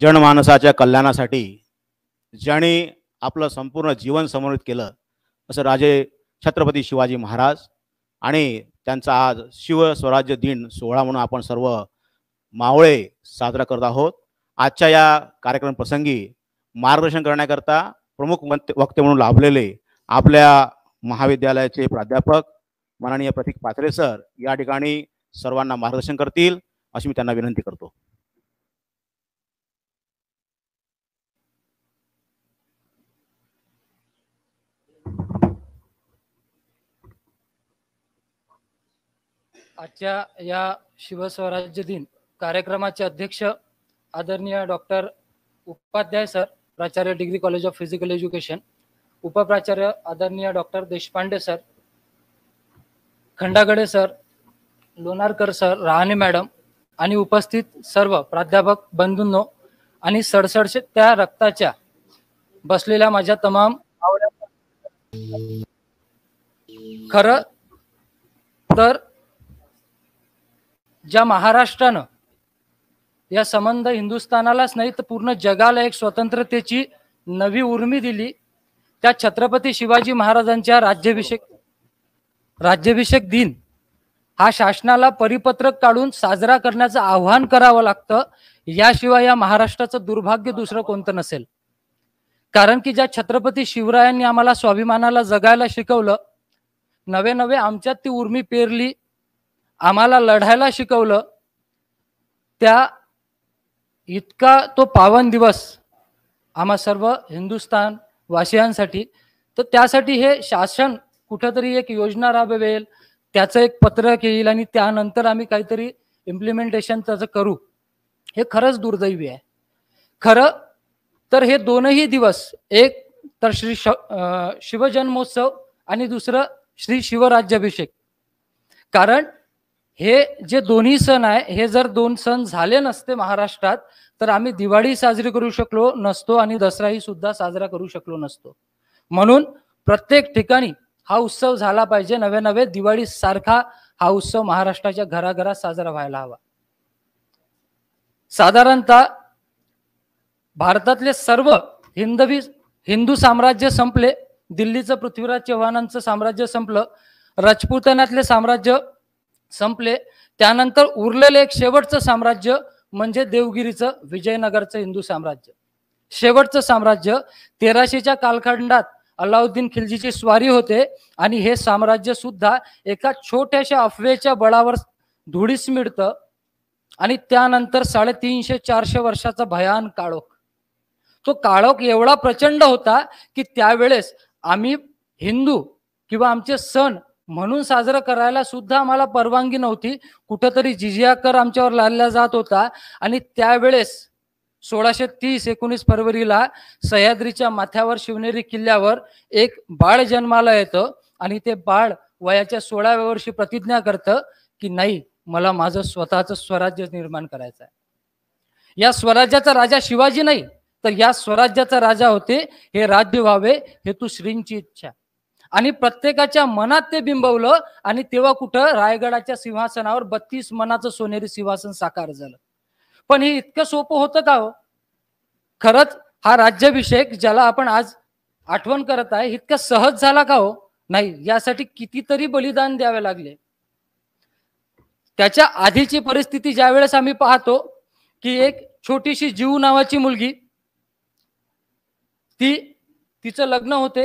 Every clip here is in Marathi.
जनमानसाच्या कल्याणासाठी ज्याने आपलं संपूर्ण जीवन समर्पित केलं असं राजे छत्रपती शिवाजी महाराज आणि त्यांचा आज शिवस्वराज्य दिन सोहळा म्हणून आपण सर्व मावळे साजरा करत आहोत। आजच्या या कार्यक्रम प्रसंगी मार्गदर्शन करण्याकरता प्रमुख वक्ते म्हणून लाभलेले आपल्या महाविद्यालयाचे प्राध्यापक माननीय प्रतीक पात्रे सर या ठिकाणी सर्वांना मार्गदर्शन करतील अशी मी त्यांना विनंती करतो। आजच्या या शिवस्वराज्य दिन कार्यक्रमाचे अध्यक्ष आदरणीय डॉक्टर उपाध्याय सर, प्राचार्य degree college of physical education, उपप्राचार्य आदरणीय doctor Deshpande sir, Khandagade sir, Lonarkar sir, Rahane madam आणि उपस्थित सर्व प्राध्यापक बंधूंनो आणि सडसडचे त्या रक्ताच्या बसलेल्या माझ्या तमाम खरं तर ज्या महाराष्ट्रानं या संबंध हिंदुस्थानालाच नाही तर पूर्ण जगाला एक स्वतंत्रतेची नवी उर्मी दिली, त्या छत्रपती शिवाजी महाराजांच्या राज्याभिषेक दिन हा शासनाला परिपत्रक काढून साजरा करण्याचं आव्हान करावं लागतं। याशिवाय या महाराष्ट्राचं दुर्भाग्य दुसरं कोणतं नसेल। कारण की ज्या छत्रपती शिवरायांनी आम्हाला स्वाभिमानाला जगायला शिकवलं, नवे नवे आमच्यात ती उर्मी पेरली, आम्हाला लढायला शिकवलं, त्या इतका तो पावन दिवस आम्हा सर्व हिंदुस्थान वासियांसाठी, तर त्यासाठी हे शासन कुठेतरी एक योजना राबवेल, त्याचं एक पत्रक येईल आणि त्यानंतर आम्ही काहीतरी इम्प्लिमेंटेशन त्याचं करू, हे खरंच दुर्दैवी आहे। खरं तर हे दोनही दिवस, एक तर श्री शिवजन्मोत्सव आणि दुसरं श्री शिवराज्याभिषेक, कारण हे जे दोन्ही सण आहे हे जर दोन सण झाले नसते महाराष्ट्रात तर आम्ही दिवाळी साजरी करू शकलो नसतो आणि दसराही सुद्धा साजरा करू शकलो नसतो। म्हणून प्रत्येक ठिकाणी हा उत्सव झाला पाहिजे, नवे नवे दिवाळी सारखा हा उत्सव महाराष्ट्राच्या घराघरात साजरा व्हायला हवा। साधारणतः भारतातले सर्व हिंदू साम्राज्य संपले, दिल्लीचं पृथ्वीराज चव्हाणांचं साम्राज्य संपलं, राजपुतानातले साम्राज्य संपले, त्यानंतर उरलेले एक शेवटचं साम्राज्य म्हणजे देवगिरीचं विजयनगरचं हिंदू साम्राज्य। शेवटचं साम्राज्य 1300च्या कालखंडात अलाउद्दीन खिलजीची स्वारी होते आणि हे साम्राज्य सुद्धा एका छोट्याशा अफवेच्या बळावर धुळीस मिळतं आणि त्यानंतर 350-400 वर्षाचा भयान काळोख। तो काळोख एवढा प्रचंड होता की त्यावेळेस आम्ही हिंदू किंवा आमचे सण म्हणून साजरा करायला सुद्धा आम्हाला परवानगी नव्हती, कुठेतरी जिजिया कर आमच्यावर लादला जात होता। आणि त्यावेळेस 1630-19 फरवरीला सह्याद्रीच्या माथ्यावर शिवनेरी किल्ल्यावर एक बाळ जन्माला येतं आणि ते बाळ वयाच्या 16व्या वर्षी प्रतिज्ञा करतं की नाही, मला माझं स्वतःचं स्वराज्य निर्माण करायचं आहे। या स्वराज्याचा राजा शिवाजी नाही तर या स्वराज्याचा राजा होते हे राज्य व्हावे हेतू श्रींची इच्छा, आणि प्रत्येकाच्या मनात ते बिंबवलं आणि तेव्हा कुठं रायगडाच्या सिंहासनावर 32 मनाचं सोनेरी सिंहासन साकार झालं। पण हे इतकं सोपं होतं का हो? खरंच हा राज्याभिषेक ज्याला आपण आज आठवण करत आहे इतकं सहज झाला का हो? नाही, यासाठी कितीतरी बलिदान द्यावे लागले। त्याच्या आधीची परिस्थिती ज्यावेळेस आम्ही पाहतो की एक छोटीशी जीव नावाची मुलगी, तिचं लग्न होते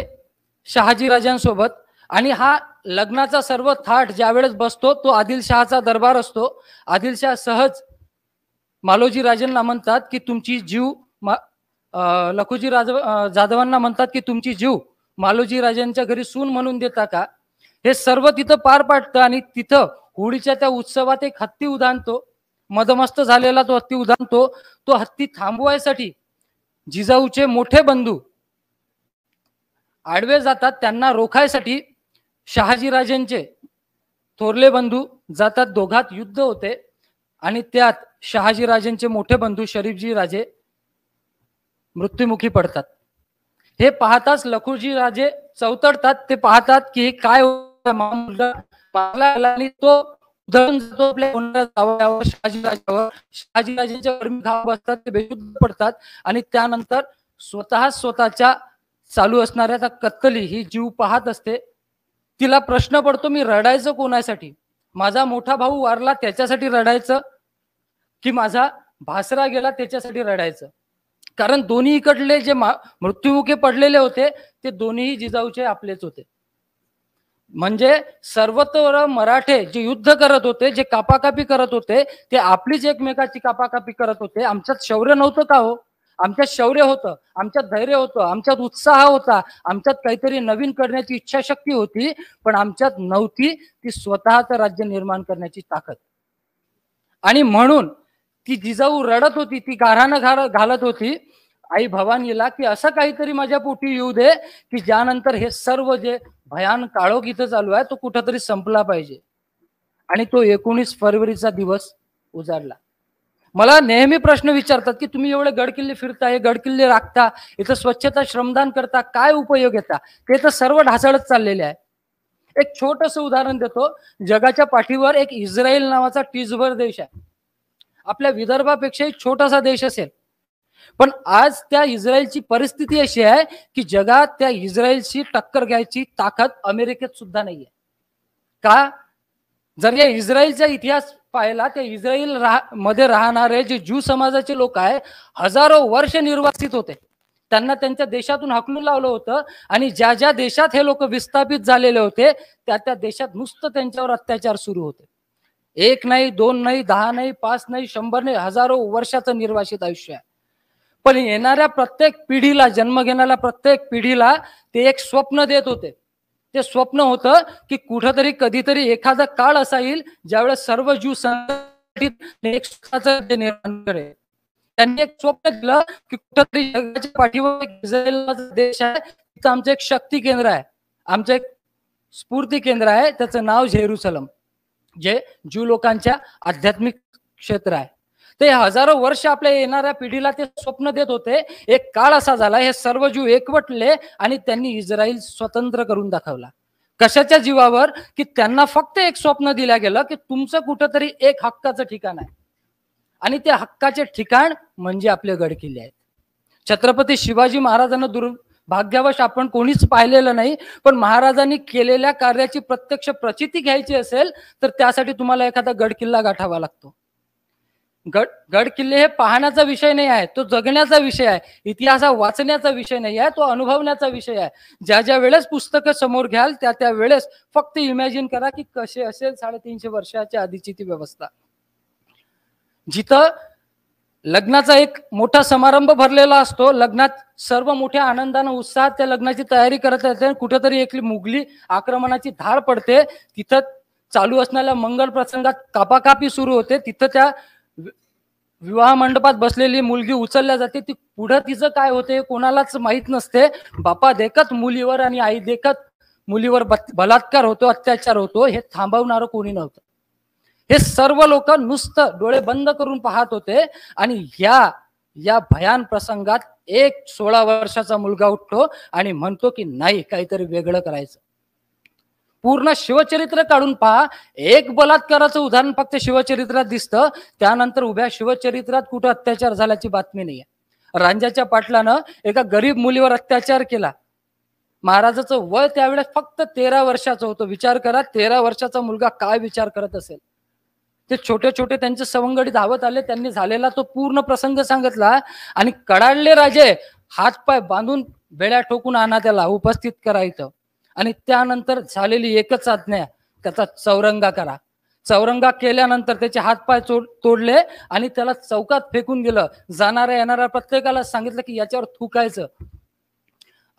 शहाजी राजांसोबत आणि हा लग्नाचा सर्व थाट ज्यावेळेस बसतो तो आदिलशहाचा दरबार असतो। आदिलशाह सहज मालोजी राजांना म्हणतात की तुमची जीव, लखुजी जाधवांना म्हणतात की तुमची जीव मालोजी राजांच्या घरी सून म्हणून देता का? हे सर्व तिथं पार पाडतं आणि तिथं होळीच्या त्या उत्सवात एक हत्ती उधाणतो, मदमस्त झालेला तो हत्ती उधाणतो। तो हत्ती थांबवायसाठी जिजाऊचे मोठे बंधू आडवे जातात, त्यांना रोखायसाठी शहाजीराजांचे थोरले बंधू जातात, दोघात युद्ध होते आणि त्यात शहाजीराजांचे मोठे बंधू शरीफजी राजे मृत्युमुखी पडतात। हे पाहताच लखुजी राजे चौतडतात, ते पाहतात की काय मुलगा आणि तो उदाहरण जातो आपल्या होणाऱ्या जावयावर, शहाजीराजावर. शहाजीराजांच्या वर्मी घाव बसतात, ते बेशुद्ध पडतात आणि त्यानंतर स्वतःच्या चालू असणाऱ्या त्या कत्तली ही जीव पाहत असते. तिला प्रश्न पडतो, मी रडायचं कोणासाठी? माझा मोठा भाऊ वारला त्याच्यासाठी रडायचं, की माझा भासरा गेला त्याच्यासाठी रडायचं? कारण दोन्ही इकडले जे मृत्युमुखी पडलेले होते ते दोन्ही जिजाऊचे आपलेच होते. म्हणजे सर्वत्र मराठे जे युद्ध करत होते, जे कापाकापी करत होते, ते आपलीच एकमेकाची कापाकापी करत होते. आमच्यात शौर्य नव्हतं का हो? आमच्यात शौर्य होतं, आमच्यात धैर्य होतं, आमच्यात उत्साह होता, आमच्यात काहीतरी नवीन करण्याची इच्छाशक्ती होती, पण आमच्यात नव्हती ती स्वतःचं राज्य निर्माण करण्याची ताकद. आणि म्हणून ती जिजाऊ रडत होती, ती गाऱ्हाणं घालत होती आई भवानीला, की असं काहीतरी माझ्या पोटी येऊ दे की ज्यानंतर हे सर्व जे भयान काळोख इथं चालू आहे तो कुठंतरी संपला पाहिजे. आणि तो 19 फरवरीचा दिवस उजाडला. मला नेहमी प्रश्न विचारतात की तुम्ही एवढे गडकिल्ले फिरता, हे गडकिल्ले राखता, इथं स्वच्छता श्रमदान करता, काय उपयोग येता? ते तर सर्व ढासळत चाललेले आहे. एक छोटंसं उदाहरण देतो. जगाच्या पाठीवर एक इस्रायल नावाचा टीजभर देश आहे. आपल्या विदर्भापेक्षा एक छोटासा देश असेल, पण आज त्या इस्रायलची परिस्थिती अशी आहे की जगात त्या इस्रायलची टक्कर घ्यायची ताकद अमेरिकेत सुद्धा नाहीये. का? जर या इस्रायलचा इतिहास पाहिला, त्या इस्रायल मध्ये राहणारे जे ज्यू समाजाचे लोक आहे, हजारो वर्ष निर्वासित होते. त्यांना त्यांच्या देशातून हाकलून लावलं होतं आणि ज्या ज्या देशात हे लोक विस्थापित झालेले होते त्या त्या देशात नुसतं त्यांच्यावर अत्याचार सुरू होते. 1 नाही, 2 नाही, 10 नाही, 5 नाही, 100 नाही, हजारो वर्षाचं निर्वासित आयुष्य आहे. पण येणाऱ्या प्रत्येक पिढीला, जन्म घेणाऱ्या प्रत्येक पिढीला ते एक स्वप्न देत होते. ते स्वप्न होतं की कुठंतरी कधीतरी एखादा काळ असा येईल ज्यावेळेस सर्व जीव संघटित एक स्वतःचं निर्माण करेल. त्यांनी एक स्वप्न दिलं की कुठंतरी जगाच्या पाठीवर एक इस्रायल देश आहे, तिथं आमचं एक शक्ती केंद्र आहे, आमचं एक स्फूर्ती केंद्र आहे, त्याचं नाव जेरुसलम, जे ज्यू लोकांच्या आध्यात्मिक क्षेत्र आहे. ते हजारो वर्ष आपल्या येणाऱ्या पिढीला ते स्वप्न देत होते. एक काळ असा झाला, हे सर्व जीव एकवटले आणि त्यांनी इस्रायल स्वतंत्र करून दाखवला. कशाच्या जीवावर? की त्यांना फक्त एक स्वप्न दिलं गेलं की तुमचं कुठंतरी एक हक्काचं ठिकाण आहे आणि ते हक्काचे ठिकाण म्हणजे आपले गडकिल्ले आहेत. छत्रपती शिवाजी महाराजांना दुर्भाग्यावश आपण कोणीच पाहिलेलं नाही, पण महाराजांनी केलेल्या कार्याची प्रत्यक्ष प्रचिती घ्यायची असेल तर त्यासाठी तुम्हाला एखादा गडकिल्ला गाठावा लागतो. गड किल्ले हे पाहण्याचा विषय नाही आहे, तो जगण्याचा विषय आहे. इतिहास वाचण्याचा विषय नाही आहे, तो अनुभवण्याचा विषय आहे. ज्या ज्या वेळेस पुस्तकं समोर घ्याल त्या त्या वेळेस फक्त इमॅजिन करा की कसे असेल 350 वर्षाच्या आधीची ती व्यवस्था. जिथं लग्नाचा एक मोठा समारंभ भरलेला असतो, लग्नात सर्व मोठ्या आनंदानं उत्साहात त्या लग्नाची तयारी करत असते, कुठेतरी एक मुघली आक्रमणाची धाड पडते, तिथं चालू असणाऱ्या मंगल प्रसंगात कापाकापी सुरू होते, तिथं त्या विवाह मंडपात बसलेली मुलगी उचलल्या जाते. ती पुढं तिचं काय होते कोणालाच माहित नसते. बापा देखत मुलीवर आणि आई देखत मुलीवर बलात्कार होतो, अत्याचार होतो, हे थांबवणारं कोणी नव्हतं. हे सर्व लोक नुसतं डोळे बंद करून पाहत होते. आणि या भयान प्रसंगात एक 16 वर्षाचा मुलगा उठतो आणि म्हणतो की नाही, काहीतरी वेगळं करायचं. पूर्ण शिवचरित्र काढून पहा, एक बलात्काराचं उदाहरण फक्त शिवचरित्रात दिसतं, त्यानंतर उभ्या शिवचरित्रात कुठं अत्याचार झाल्याची बातमी नाहीये. रांजाच्या पाटलानं एका गरीब मुलीवर अत्याचार केला. महाराजाचं वय त्यावेळेस फक्त 13 वर्षाचं होतं. विचार करा, 13 वर्षाचा मुलगा काय विचार करत असेल. ते छोटे छोटे त्यांचे सवंगडी धावत आले, त्यांनी झालेला तो पूर्ण प्रसंग सांगितला आणि कडाडले राजे हातपाय बांधून बेड्या ठोकून आणा, त्याला उपस्थित करायचं. आणि त्यानंतर झालेली एकच आज्ञा, त्याचा चौरंगा करा. चौरंगा केल्यानंतर त्याचे हातपाय तोडले आणि त्याला चौकात फेकून दिलं. जाणाऱ्या येणाऱ्या प्रत्येकाला सांगितलं की याच्यावर थुकायचं.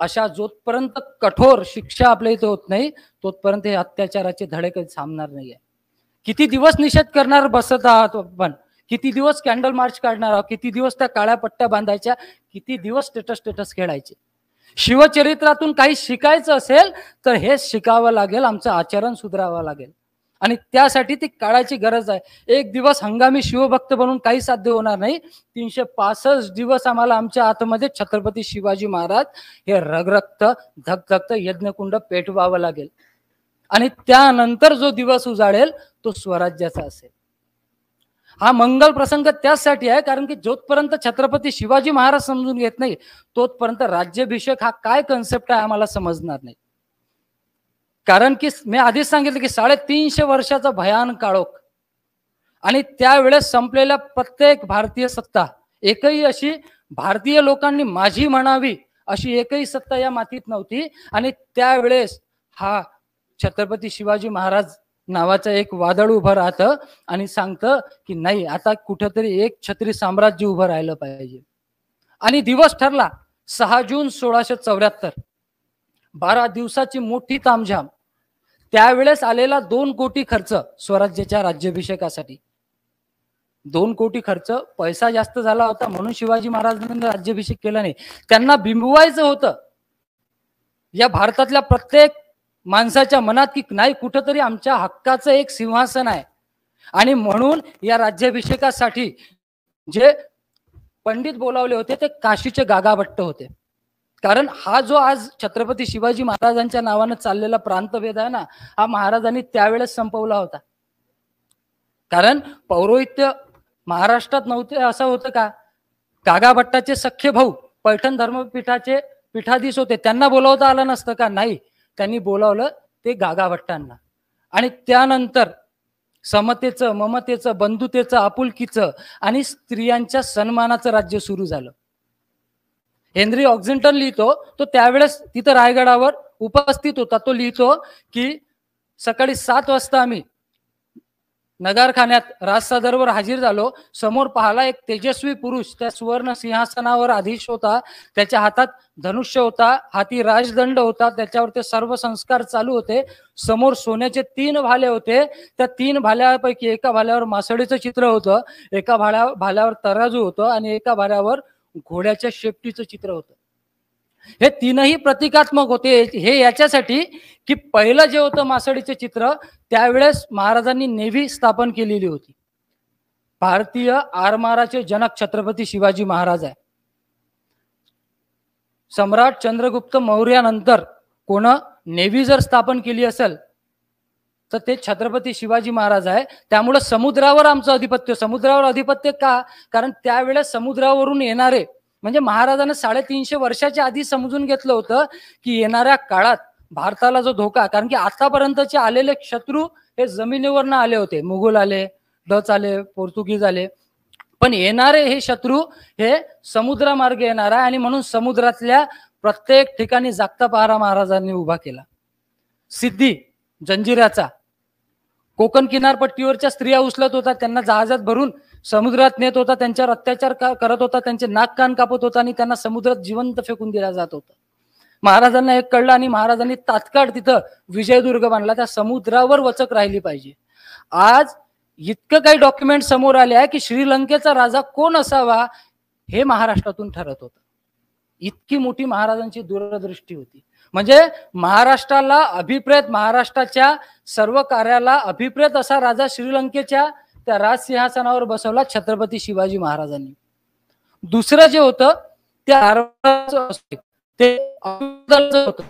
अशा जोपर्यंत कठोर शिक्षा आपल्या इथे होत नाही तोपर्यंत हे अत्याचाराचे धडे काही थांबणार नाहीये. किती दिवस निषेध करणार बसत आहात आपण, किती दिवस कॅन्डल मार्च काढणार आहोत, किती दिवस त्या काळ्या पट्ट्या बांधायच्या, किती दिवस स्टेटस खेळायचे. शिवचरित्रातून काही शिकायचं असेल तर हेच शिकावं लागेल, आमचं आचरण सुधारावं लागेल. आणि त्यासाठी ती काळाची गरज आहे. एक दिवस हंगामी शिवभक्त बनून काही साध्य होणार नाही. 365 दिवस आम्हाला आमच्या आतमध्ये छत्रपती शिवाजी महाराज हे रगरक्त धगधगत यज्ञकुंड पेटवावं लागेल. आणि त्यानंतर जो दिवस उजाडेल तो स्वराज्याचा असेल. हा मंगल प्रसंग त्यासाठी आहे कारण की जोपर्यंत छत्रपती शिवाजी महाराज समजून घेत नाही तोपर्यंत राज्याभिषेक हा काय कन्सेप्ट आहे आम्हाला समजणार नाही. कारण की मी आधीच सांगितलं की 350 वर्षाचा भयान काळोख आणि त्यावेळेस संपलेल्या प्रत्येक भारतीय सत्ता, एकही अशी भारतीय लोकांनी माझी म्हणावी अशी एकही सत्ता या मातीत नव्हती. आणि त्यावेळेस हा छत्रपती शिवाजी महाराज नावाचं एक वादळ उभं राहतं आणि सांगतं की नाही, आता कुठेतरी एक छत्री साम्राज्य उभं राहिलं पाहिजे. आणि दिवस ठरला 6 जून 1674. 12 दिवसाची मोठी तामझाम. त्यावेळेस आलेला 2 कोटी खर्च स्वराज्याच्या राज्याभिषेकासाठी. 2 कोटी खर्च, पैसा जास्त झाला होता म्हणून शिवाजी महाराजांनी राज्याभिषेक केला नाही. त्यांना बिंबवायचं होतं या भारतातल्या प्रत्येक माणसाच्या मनात की नाही, कुठंतरी आमच्या हक्काचं एक सिंहासन आहे. आणि म्हणून या राज्याभिषेकासाठी जे पंडित बोलावले होते ते काशीचे गागाभट्ट होते. कारण हा जो आज छत्रपती शिवाजी महाराजांच्या नावानं चाललेला प्रांतभेद आहे ना, हा महाराजांनी त्यावेळेस संपवला होता. कारण पौरोहित्य महाराष्ट्रात नव्हते असं होतं का? गागाभट्टाचे सख्खे भाऊ पैठण धर्मपीठाचे पीठाधीश होते, त्यांना बोलावता आलं नसतं का? नाही, त्यांनी बोलावलं ते गागाभट्टांना. आणि त्यानंतर समतेचं, ममतेचं, बंधुतेचं, आपुलकीचं आणि स्त्रियांच्या सन्मानाचं राज्य सुरू झालं. हेनरी ऑक्झिंटन लिहितो, तो त्यावेळेस तिथं रायगडावर उपस्थित होता. तो लिहितो की सकाळी 7 वाजता आम्ही नगारखान्यात राजसदरवर हाजीर झालो. समोर पाहला एक तेजस्वी पुरुष त्या सुवर्ण सिंहासनावर आधीश होता. त्याच्या हातात धनुष्य होता, हाती राजदंड होता, त्याच्यावर ते सर्व संस्कार चालू होते. समोर सोन्याचे 3 भाले होते. त्या 3 भाल्यापैकी एका भाल्यावर मासडीचं चित्र होतं, एका भाल्यावर तराजू होतं आणि एका भाल्यावर घोड्याच्या शेपटीचं चित्र होतं. हे 3ही प्रतिकात्मक होते. हे याच्यासाठी की पहिलं जे होतं मासडीचे चित्र, त्यावेळेस महाराजांनी नेव्ही स्थापन केलेली होती. भारतीय आरमाराचे जनक छत्रपती शिवाजी महाराज आहे. सम्राट चंद्रगुप्त मौर्यानंतर कोण नेव्ही जर स्थापन केली असेल तर ते छत्रपती शिवाजी महाराज आहे. त्यामुळे समुद्रावर आमचं अधिपत्य. समुद्रावर अधिपत्य का? कारण त्यावेळेस समुद्रावरून येणारे, म्हणजे महाराजांना 350 वर्षाच्या आधी समजून घेतलं होतं की येणाऱ्या काळात भारताला जो धोका, कारण की आतापर्यंतचे आलेले शत्रू हे जमिनीवरनं आले होते. मुघल आले, डच आले, पोर्तुगीज आले, पण येणारे हे शत्रू हे समुद्रामार्गे येणार आहे. आणि म्हणून समुद्रातल्या प्रत्येक ठिकाणी जागता पहारा महाराजांनी उभा केला. सिद्धी जंजिराचा, कोकण किनारपट्टीवरच्या स्त्रिया उचलत होता, त्यांना जहाजात भरून समुद्रात नेत होता, त्यांच्यावर अत्याचार करत होता, त्यांचे नाक कान कापत होता आणि त्यांना समुद्रात जिवंत फेकून दिला जात होता. महाराजांना एक कळलं आणि महाराजांनी तात्काळ तिथं विजयदुर्ग बांधला. त्या समुद्रावर वचक राहिली पाहिजे. आज इतकं काही डॉक्युमेंट समोर आले आहे की श्रीलंकेचा राजा कोण असावा हे महाराष्ट्रातून ठरत होतं. इतकी मोठी महाराजांची दूरदृष्टी होती. म्हणजे महाराष्ट्राला अभिप्रेत, महाराष्ट्राच्या सर्व कार्याला अभिप्रेत असा राजा श्रीलंकेच्या त्या राजसिंहासनावर बसवला छत्रपती शिवाजी महाराजांनी. दुसरं जे होतं ते होतं.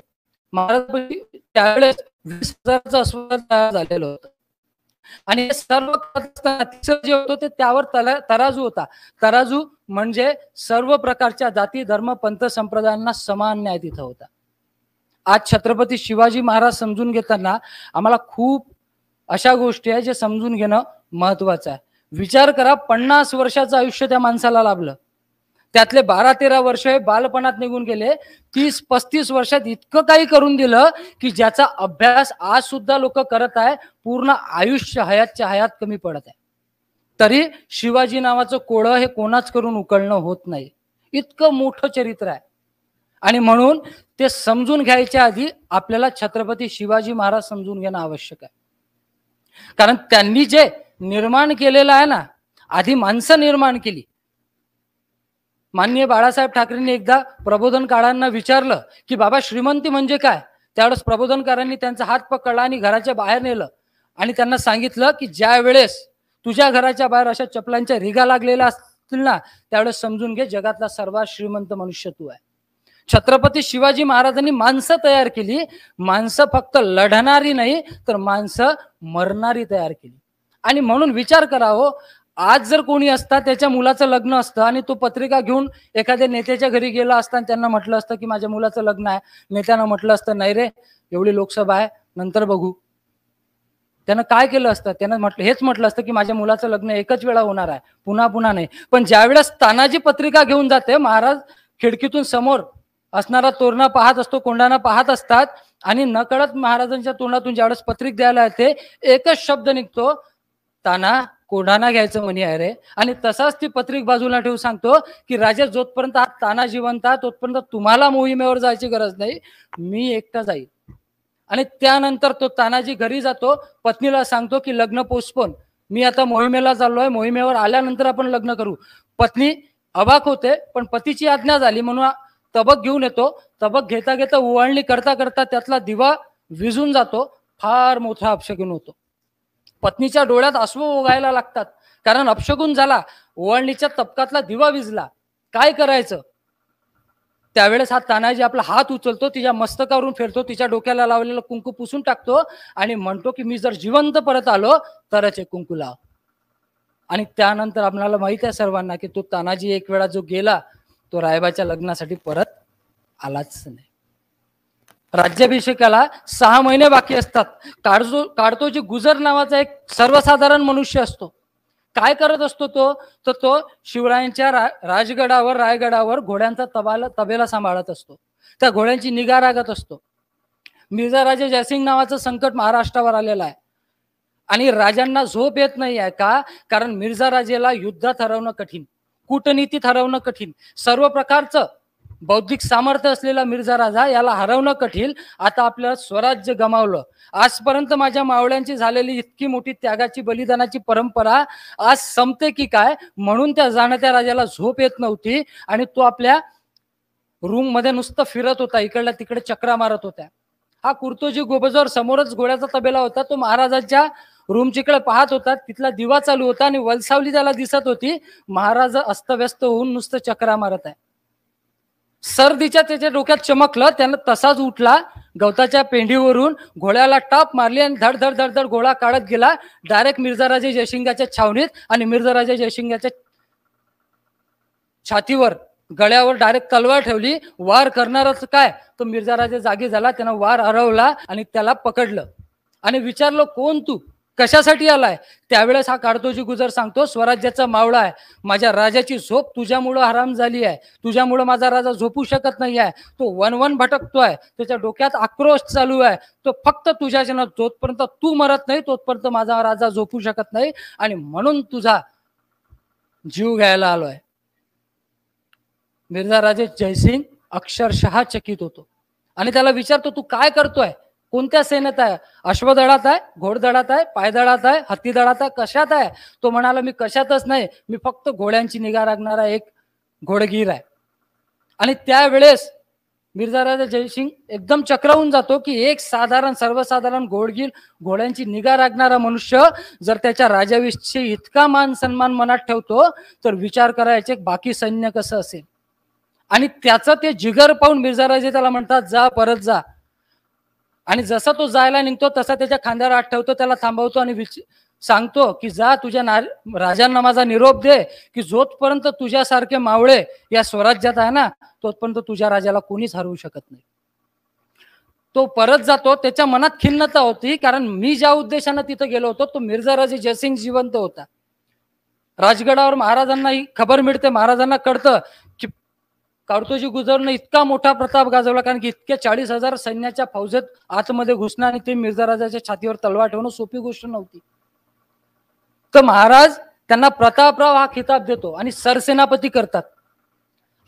महाराज त्यावेळेस 20,000चं अस्वल तयार झालेलं होतं. आणि सर्व जे होतं ते त्यावर तराजू होता. तराजू म्हणजे सर्व प्रकारच्या जाती, धर्म, पंथ, संप्रदायांना समान न्याय तिथं होता. आज छत्रपती शिवाजी महाराज समजून घेताना आम्हाला खूप अशा गोष्टी आहेत जे समजून घेणं महत्वाचं आहे. विचार करा, 50 वर्षाचं आयुष्य त्या माणसाला लाभलं. त्यातले 12-13 वर्ष हे बालपणात निघून गेले. 30-35 वर्षात इतकं काही करून दिलं की ज्याचा अभ्यास आज सुद्धा लोक करत आहे. पूर्ण आयुष्य हयातच्या हयात कमी पडत आहे. तरी शिवाजी नावाचं कोळं हे कोणाच करून उकळणं होत नाही. इतकं मोठं चरित्र आहे. आणि म्हणून ते समजून घ्यायच्या आधी आपल्याला छत्रपती शिवाजी महाराज समजून घेणं आवश्यक आहे. कारण त्यांनी जे निर्माण केलेलं आहे ना, आधी माणसं निर्माण केली. माननीय बाळासाहेब ठाकरेंनी एकदा प्रबोधनकारांना विचारलं की बाबा श्रीमंती म्हणजे काय. त्यावेळेस प्रबोधनकारांनी त्यांचा हात पकडला आणि घराच्या बाहेर नेलं आणि त्यांना सांगितलं की ज्या वेळेस तुझ्या घराच्या बाहेर अशा चपलांच्या रिगा लागलेल्या असतील ना, त्यावेळेस समजून घे जगातला सर्वात श्रीमंत मनुष्य तू आहे. छत्रपती शिवाजी महाराजांनी माणसं तयार केली. माणसं फक्त लढणारी नाही तर माणसं मरणारी तयार केली. आणि म्हणून विचार करावं, आज जर कोणी असता त्याच्या मुलाचं लग्न असतं आणि तो पत्रिका घेऊन एखाद्या नेत्याच्या घरी गेला असता आणि त्यांना म्हटलं असतं की माझ्या मुलाचं लग्न आहे, नेत्यानं म्हटलं असतं नाही रे, एवढी लोकसभा आहे, नंतर बघू. त्यानं काय केलं असतं? त्यानं हेच म्हटलं असतं की माझ्या मुलाचं लग्न एकच वेळा होणार आहे, पुन्हा पुन्हा नाही. पण ज्यावेळेस तानाजी पत्रिका घेऊन जाते, महाराज खिडकीतून समोर असणारा तोरणा पाहत असतो, कोंडाणा पाहत असतात आणि नकळत महाराजांच्या तोंडातून ज्यावेळेस पत्रिक द्यायला येते, एकच शब्द निघतो, ताना कोंढाणा घ्यायचं म्हणे आहे रे. आणि तसाच ती पत्रिक बाजूला ठेवून सांगतो की राजा, जोपर्यंत हा ताना जिवंत आहे तोपर्यंत तुम्हाला मोहिमेवर जायची गरज नाही, मी एकटा जाईल. आणि त्यानंतर तो तानाजी घरी जातो, पत्नीला सांगतो की लग्न पोस्टपोन, मी आता मोहिमेला चाललोय, मोहिमेवर आल्यानंतर आपण लग्न करू. पत्नी अवाक होते, पण पतीची आज्ञा झाली म्हणून तबक घेऊन येतो. तबक घेता घेता ओवाळणी करता करता त्यातला दिवा विझून जातो. फार मोठा अपशगुन होतो. पत्नीच्या डोळ्यात अश्रू ओघायला लागतात, कारण अपशगुन झाला, ओवाळणीच्या तबकातला दिवा विझला. काय करायचं? त्यावेळेस हा तानाजी आपला हात उचलतो, तिच्या मस्तकावरून फेरतो, तिच्या डोक्याला लावलेलं कुंकू पुसून टाकतो आणि म्हणतो की मी जर जिवंत परत आलो तरच हे कुंकू लाव. आणि त्यानंतर आपल्याला माहित आहे सर्वांना की तो तानाजी एक वेळा जो गेला तो रायबाच्या लग्नासाठी परत आलाच नाही. राज्याभिषेकाला 6 महिने बाकी असतात. काढतोजी गुजर नावाचा एक सर्वसाधारण मनुष्य असतो. काय करत असतो तो? तर तो शिवरायांच्या रायगडावर घोड्यांचा तबेला सांभाळत असतो. त्या घोड्यांची निगा राखत असतो. मिर्झा राजे जयसिंग नावाचं संकट महाराष्ट्रावर आलेलं आहे आणि राजांना झोप येत नाही आहे. का? कारण मिर्झा राजेला युद्धात हरवणं कठीण, कूटनीतीत हरवणं कठीण, सर्व प्रकारचं बौद्धिक सामर्थ्य असलेला मिर्झा राजा याला हरवणं कठीण. आता आपलं स्वराज्य गमावलं. आजपर्यंत माझ्या मावळ्यांची झालेली इतकी मोठी त्यागाची बलिदानाची परंपरा आज संपते की काय, म्हणून त्या जाणत्या राजाला झोप येत नव्हती आणि तो आपल्या रूम मध्ये नुसतं फिरत होता, इकडल्या तिकडे चक्रा मारत होत्या. हा कुर्तोजी गोबजोर समोरच घोड्याचा तबेला होता, तो महाराजांच्या रूमच्याकडे पाहत होता. तिथला दिवा चालू होता आणि वलसावली त्याला दिसत होती. महाराज अस्तव्यस्त होऊन नुसतं चक्रा मारत आहे. सर्दीच्या त्याच्या डोक्यात चमकलं, त्यानं तसाच उठला, गवताच्या पेंढीवरून घोड्याला टाप मारली आणि धड धड धड धड घोडा काढत गेला डायरेक्ट मिर्झाराजे जयसिंगाच्या छावणीत. आणि मिर्झाराजे जयसिंगाच्या छातीवर गळ्यावर डायरेक्ट तलवार ठेवली. वार करणारच काय, तो मिर्झाराजे जागी झाला, त्यानं वार हरवला आणि त्याला पकडलं आणि विचारलं कोण तू, कशासाठी आलाय? त्यावेळेस हा काढतोजी गुजर सांगतो, स्वराज्याचा मावळा आहे, माझ्या राजाची झोप तुझ्यामुळं हराम झाली आहे, तुझ्यामुळं माझा राजा झोपू शकत नाही आहे, तो वनवन भटकतोय, त्याच्या डोक्यात आक्रोश चालू आहे, तो फक्त तुझ्याच्या जोपर्यंत तू मरत नाही तोपर्यंत माझा राजा झोपू शकत नाही आणि म्हणून तुझा जीव घ्यायला आलोय. मिर्झा राजे जयसिंग अक्षरशः चकित होतो आणि त्याला विचारतो तू काय करतोय, कोणत्या सेनेत आहे, अश्वदळात आहे, घोडदळात आहे, पायदळात आहे, हत्तीदळात आहे, कशात आहे? तो म्हणाला मी कशातच नाही, मी फक्त घोड्यांची निगा राखणारा एक घोडगीर आहे. आणि त्यावेळेस मिर्झा राजा जयसिंग एकदम चक्रावून जातो की एक सर्वसाधारण घोडगीर, घोड्यांची निगा राखणारा मनुष्य जर त्याच्या राजाविषयी इतका मान सन्मान मनात ठेवतो तर विचार करायचे बाकी सैन्य कसं असेल. आणि त्याचं ते जिगर पाहून मिर्झा राजे त्याला म्हणतात जा, परत जा. आणि जसा तो जायला निघतो तसा त्याच्या खांद्यावर हात ठेवतो, त्याला थांबवतो आणि सांगतो की जा, तुझ्या राजांना माझा निरोप दे की जोपर्यंत तुझ्यासारखे मावळे या स्वराज्यात आहे ना तोपर्यंत तुझ्या राजाला कोणीच हरवू शकत नाही. तो परत जातो, त्याच्या मनात खिन्नता होती, कारण मी ज्या उद्देशाने तिथं गेलो होतो तो मिर्झा राजे जयसिंग जिवंत होता. राजगडावर महाराजांना ही खबर मिळते, महाराजांना कळतं की काढतोजी गुजरनं इतका मोठा प्रताप गाजवला, कारण की इतक्या 40,000 सैन्याच्या फौजेत आतमध्ये घुसणं आणि ते मिर्झा राजाच्या छातीवर तलवार ठेवणं सोपी गोष्ट नव्हती. तर महाराज त्यांना प्रतापराव हा खिताब देतो आणि सरसेनापती करतात.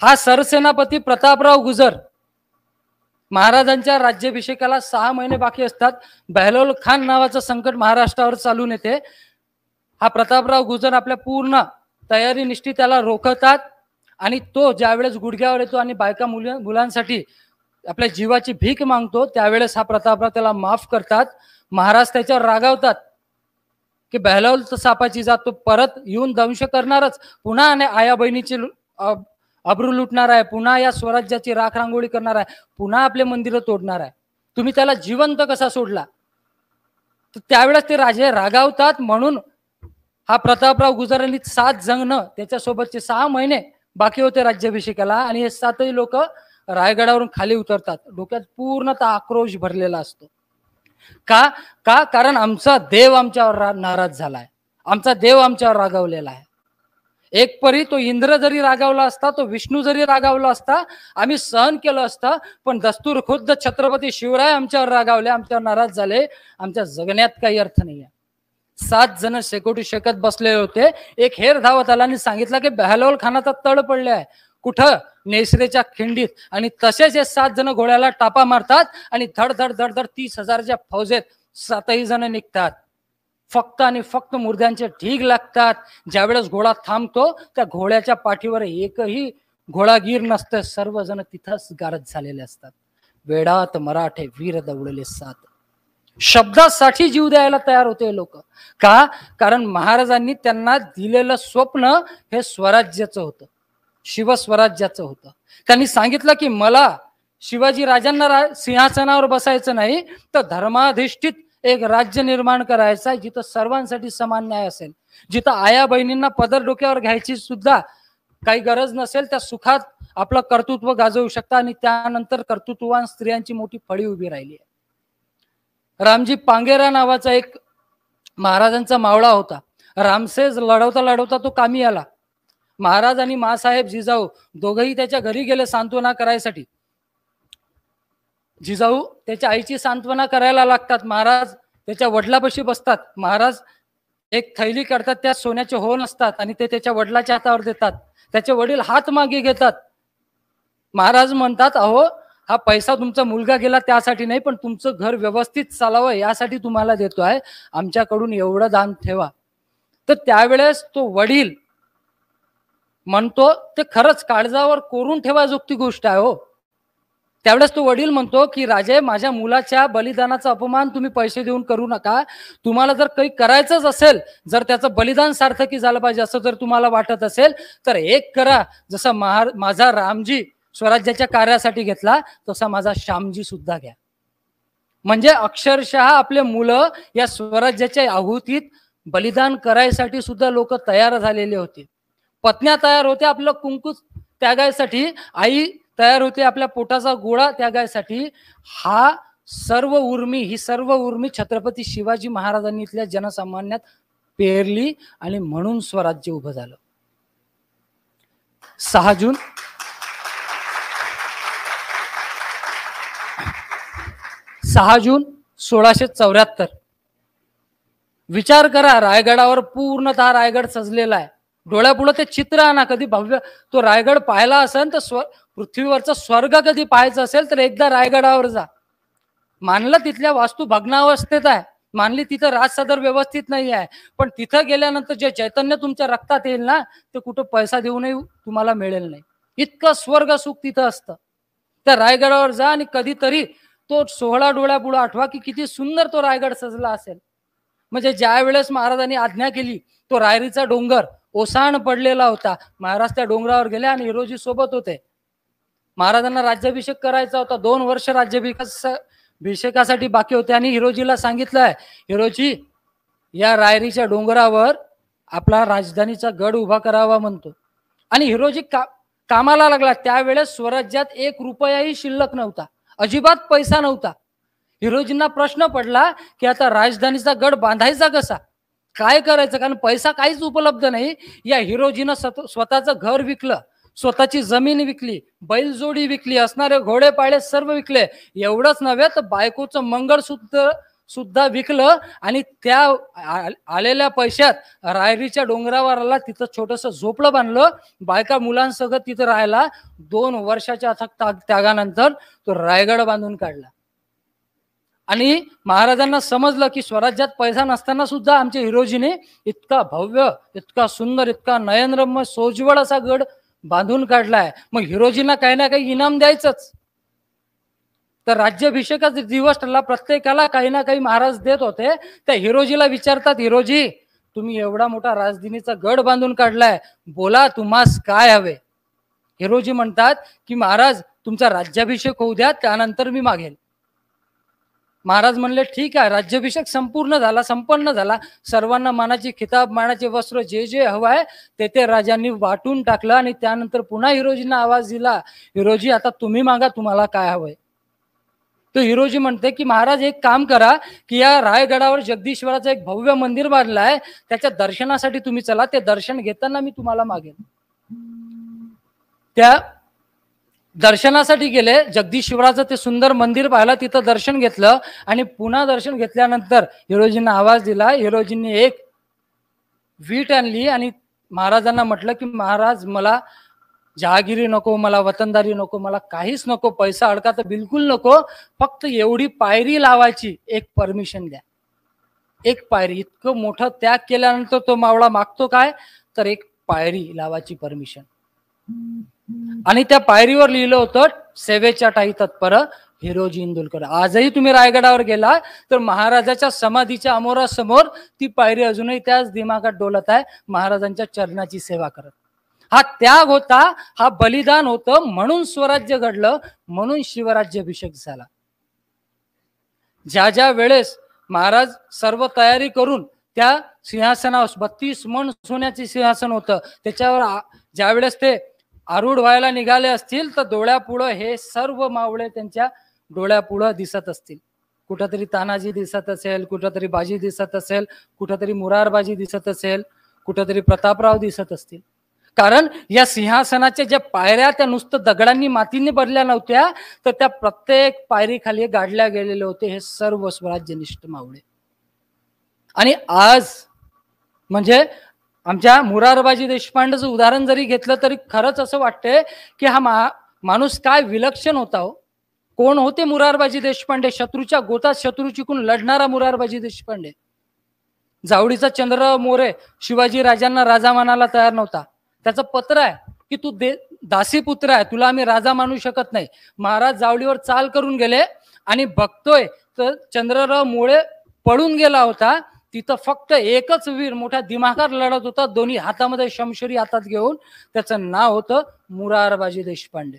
हा सरसेनापती प्रतापराव गुजर महाराजांच्या राज्याभिषेकाला 6 महिने बाकी असतात. बहलोल खान नावाचं संकट महाराष्ट्रावर चालून येते. हा प्रतापराव गुजर आपल्या पूर्ण तयारीनिष्ठी त्याला रोखतात आणि तो ज्यावेळेस गुडघ्यावर येतो आणि बायका मुलांसाठी आपल्या जीवाची भीक मागतो त्यावेळेस हा प्रतापराव त्याला माफ करतात. महाराज त्याच्यावर रागावतात की बहलोल सापाची जात तो परत येऊन दंश करणारच, पुन्हा आणि आया बहिणीची अब्रू लुटणार आहे, पुन्हा या स्वराज्याची राखरांगोळी करणार आहे, पुन्हा आपले मंदिरं तोडणार आहे. तुम्ही त्याला जिवंत कसा सोडला? तर त्यावेळेस ते राजे रागावतात. म्हणून हा प्रतापराव गुजर यांनी 7 जण त्याच्यासोबतचे 6 महिने बाकी होते राज्याभिषेकाला, आणि हे 7ही लोक रायगडावरून खाली उतरतात. डोक्यात पूर्णतः आक्रोश भरलेला असतो. का का कारण आमचा देव आमच्यावर नाराज झालाय, आमचा देव आमच्यावर रागावलेला आहे. एक परी तो इंद्र जरी रागावला असता, तो विष्णू जरी रागावला असता, आम्ही सहन केलं असतं. पण दस्तूर खुद्द छत्रपती शिवराय आमच्यावर रागावले, आमच्यावर नाराज झाले. आमच्या जगण्यात काही अर्थ नाहीये. 7 जण शेकोटी शेकत बसले होते. एक हेर धावत आला आणि सांगितलं की बहलोल खानाचा तळ पडले आहे. कुठं? नेसरेच्या खिंडीत. आणि तसेच हे 7 जण घोड्याला टापा मारतात आणि धड धड धड धड 30,000च्या फौजेत 7ही जण निघतात. फक्त आणि फक्त मुर्द्यांचे ढीग लागतात. ज्यावेळेस घोडा थांबतो, त्या घोड्याच्या पाठीवर एकही घोडागीर नसतं. सर्वजण तिथंच गारद झालेले असतात. वेडात मराठे वीर दौडले 7. शब्दासाठी जीव द्यायला तयार होते लोक. का? कारण महाराजांनी त्यांना दिलेलं स्वप्न हे स्वराज्याचं होतं, शिवस्वराज्याचं होतं. त्यांनी सांगितलं की मला शिवाजी राजांना सिंहासनावर बसायचं नाही, तर धर्माधिष्ठित एक राज्य निर्माण करायचं आहे, जिथं सर्वांसाठी समान न्याय असेल, जिथं आया बहिणींना पदर डोक्यावर घ्यायची सुद्धा काही गरज नसेल, त्या सुखात आपलं कर्तृत्व गाजवू शकता. आणि त्यानंतर कर्तृत्ववान स्त्रियांची मोठी फळी उभी राहिली आहे. रामजी पांगेरा नावाचा एक महाराजांचा मावळा होता. रामसेज लढवता लढवता तो कामी आला. महाराज आणि मासाहेब जिजाऊ दोघंही त्याच्या घरी गेले सांत्वना करायसाठी. जिजाऊ त्याच्या आईची सांत्वना करायला लागतात. महाराज त्याच्या वडिलापाशी बसतात. महाराज एक थैली करतात, त्यात सोन्याचे होन असतात आणि ते त्याच्या वडिलाच्या हातावर देतात. त्याचे वडील हात मागे घेतात. महाराज म्हणतात, अहो हा पैसा तुमचा मुलगा गेला त्यासाठी नाही, पण तुमचं घर व्यवस्थित चालावं यासाठी तुम्हाला देतोय, आमच्याकडून एवढं दान ठेवा. तर त्यावेळेस तो वडील म्हणतो, ते खरंच काळजावर कोरून ठेवाजोगती गोष्ट आहे हो. त्यावेळेस तो वडील म्हणतो की राजे, माझ्या मुलाच्या बलिदानाचा अपमान तुम्ही पैसे देऊन करू नका. तुम्हाला जर काही करायचंच असेल, जर त्याचं बलिदान सार्थकी झालं पाहिजे असं जर तुम्हाला वाटत असेल, तर एक करा. जसा माझा रामजी स्वराज्याच्या कार्यासाठी घेतला, तसा माझा श्यामजी सुद्धा घ्या. म्हणजे अक्षरशः आपले मुलं या स्वराज्याच्या आहुतीत बलिदान करायसाठी सुद्धा लोक तयार झालेले होते. पत्न्या तयार होते आपलं कुंकू त्यागायसाठी, आई तयार होते आपल्या पोटाचा गोळा त्यागायसाठी. ही सर्व उर्मी छत्रपती शिवाजी महाराजांनी इथल्या जनसामान्यात पेरली आणि म्हणून स्वराज्य उभं झालं. 6 जून 1674. विचार करा, रायगडावर पूर्णतः रायगड सजलेला आहे. डोळ्यापुढे ते चित्र आणा. कधी भव्य तो रायगड पाहायला असेल तर पृथ्वीवरचा स्वर्ग कधी पाहायचं असेल तर एकदा रायगडावर जा. मानलं तिथल्या वास्तू भग्नावस्थेत आहे, मानली तिथं राजसदर व्यवस्थित नाही आहे, पण तिथं गेल्यानंतर जे चैतन्य तुमच्या रक्तात येईल ना, ते कुठं पैसा देऊनही तुम्हाला मिळेल नाही. इतकं स्वर्ग सुख तिथं असतं. त्या रायगडावर जा आणि कधीतरी तो सोहळा डोळ्यापुढे आठवा की किती सुंदर तो रायगड सजला असेल. म्हणजे ज्या वेळेस महाराजांनी आज्ञा केली, तो रायरीचा डोंगर ओसाण पडलेला होता. महाराज त्या डोंगरावर गेले आणि हिरोजी सोबत होते. महाराजांना राज्याभिषेक करायचा होता. 2 वर्ष राज्याभिषेकासाठी बाकी होते आणि हिरोजीला सांगितलंय, हिरोजी या रायरीच्या डोंगरावर आपला राजधानीचा गड उभा करावा म्हणतो. आणि हिरोजी कामाला लागला. त्यावेळेस स्वराज्यात 1 रुपयाही शिल्लक नव्हता, अजिबात पैसा नव्हता. हिरोजींना प्रश्न पडला की आता राजधानीचा गड बांधायचा कसा, काय करायचं, कारण पैसा काहीच उपलब्ध नाही. या हिरोजीनं स्वतःचं घर विकलं, स्वतःची जमीन विकली, बैलजोडी विकली, असणारे घोडे पाळे सर्व विकले. एवढंच नव्हे तर बायकोचं मंगळसूत्र सुद्धा विकलं आणि त्या आलेल्या पैशात रायरीच्या डोंगरावर आला, तिथं छोटस झोपडं बांधलं, बायका मुलांसह तिथं राहायला. 2 वर्षाच्या अथक त्यागानंतर तो रायगड बांधून काढला. आणि महाराजांना समजलं की स्वराज्यात पैसा नसताना सुद्धा आमच्या हिरोजीने इतका भव्य, इतका सुंदर, इतका नयनरम्य सोज्वळ असा गड बांधून काढलाय. मग हिरोजींना काही ना काही इनाम द्यायचंच. तर राज्याभिषेकाचा दिवस ठरला, प्रत्येकाला काही ना काही महाराज देत होते. त्या हिरोजीला विचारतात, हिरोजी तुम्ही एवढा मोठा राजधानीचा गड बांधून काढलाय, बोला तुम्हास काय हवे. हिरोजी म्हणतात की महाराज तुमचा राज्याभिषेक होऊ द्या, त्यानंतर मी मागेल. महाराज म्हणले ठीक आहे. राज्याभिषेक संपन्न झाला. सर्वांना मानाची खिताब, मानाचे वस्त्र, जे जे हवं आहे ते ते राजांनी वाटून टाकलं. आणि त्यानंतर पुन्हा हिरोजींना आवाज दिला, हिरोजी आता तुम्ही मागा, तुम्हाला काय हवंय. तो हिरोजी म्हणते की महाराज एक काम करा की या रायगडावर जगदीश्वराचं एक भव्य मंदिर बांधलं आहे, त्याच्या दर्शनासाठी तुम्ही चला, ते दर्शन घेताना मी तुम्हाला मागेन. त्या दर्शनासाठी गेले, जगदीश्वराचं ते सुंदर मंदिर पाहिलं, तिथं दर्शन घेतलं. आणि पुन्हा दर्शन घेतल्यानंतर हिरोजींना आवाज दिला. हिरोजींनी एक वीट आणली आणि महाराजांना म्हटलं की महाराज मला जहागिरी नको, मला वतनदारी नको, मला काहीच नको, पैसा अडका तर बिलकुल नको, फक्त एवढी पायरी लावायची एक परमिशन द्या. एक पायरी. इतकं मोठं त्याग केल्यानंतर तो मावळा मागतो काय, तर एक पायरी लावायची परमिशन. आणि त्या पायरीवर लिहिलं होतं सेवेच्या ठायी तत्पर हिरोजी इंदुलकर. आजही तुम्ही रायगडावर गेला तर महाराजाच्या समाधीच्या अमोरासमोर ती पायरी अजूनही त्याच दिमागात डोलत आहे, महाराजांच्या चरणाची सेवा करत. हा त्याग होता, हा बलिदान होतं, म्हणून स्वराज्य घडलं, म्हणून शिवराज्याभिषेक झाला. ज्या ज्या वेळेस महाराज सर्व तयारी करून त्या सिंहासनावर 32 मन सोन्याचे सिंहासन होतं, त्याच्यावर ज्या वेळेस ते आरूढ व्हायला निघाले असतील तर डोळ्यापुढं हे सर्व मावळे त्यांच्या डोळ्यापुढं दिसत असतील. कुठंतरी तानाजी दिसत असेल, कुठंतरी बाजी दिसत असेल, कुठंतरी मुरारबाजी दिसत असेल, कुठंतरी प्रतापराव दिसत असतील. कारण या सिंहासनाच्या ज्या पायऱ्या त्या नुसतं दगडांनी मातीने भरल्या नव्हत्या, तर त्या प्रत्येक पायरी खाली गाडल्या गेलेले होते हे सर्व स्वराज्यनिष्ठ मावळे. आणि आज म्हणजे आमच्या मुरारबाजी देशपांडेचं उदाहरण जरी घेतलं तरी खरंच असं वाटतंय की हा माणूस काय विलक्षण होता हो. कोण होते मुरारबाजी देशपांडे? शत्रूच्या गोतात शत्रू चिकून लढणारा मुरारबाजी देशपांडे. जावडीचा चंद्रराव मोरे शिवाजी राजांना राजा मानायला तयार नव्हता. त्याचं पत्र आहे की तू दासी पुत्र आहे, तुला आम्ही राजा मानू शकत नाही. महाराज जावडीवर चाल करून गेले आणि बघतोय तर चंद्रराव मोरे पळून गेला होता. तिथं फक्त एकच वीर मोठ्या दिमागात लढत होता, दोन्ही हातामध्ये शमशेरी हातात घेऊन. त्याचं नाव होतं मुरारबाजी देशपांडे.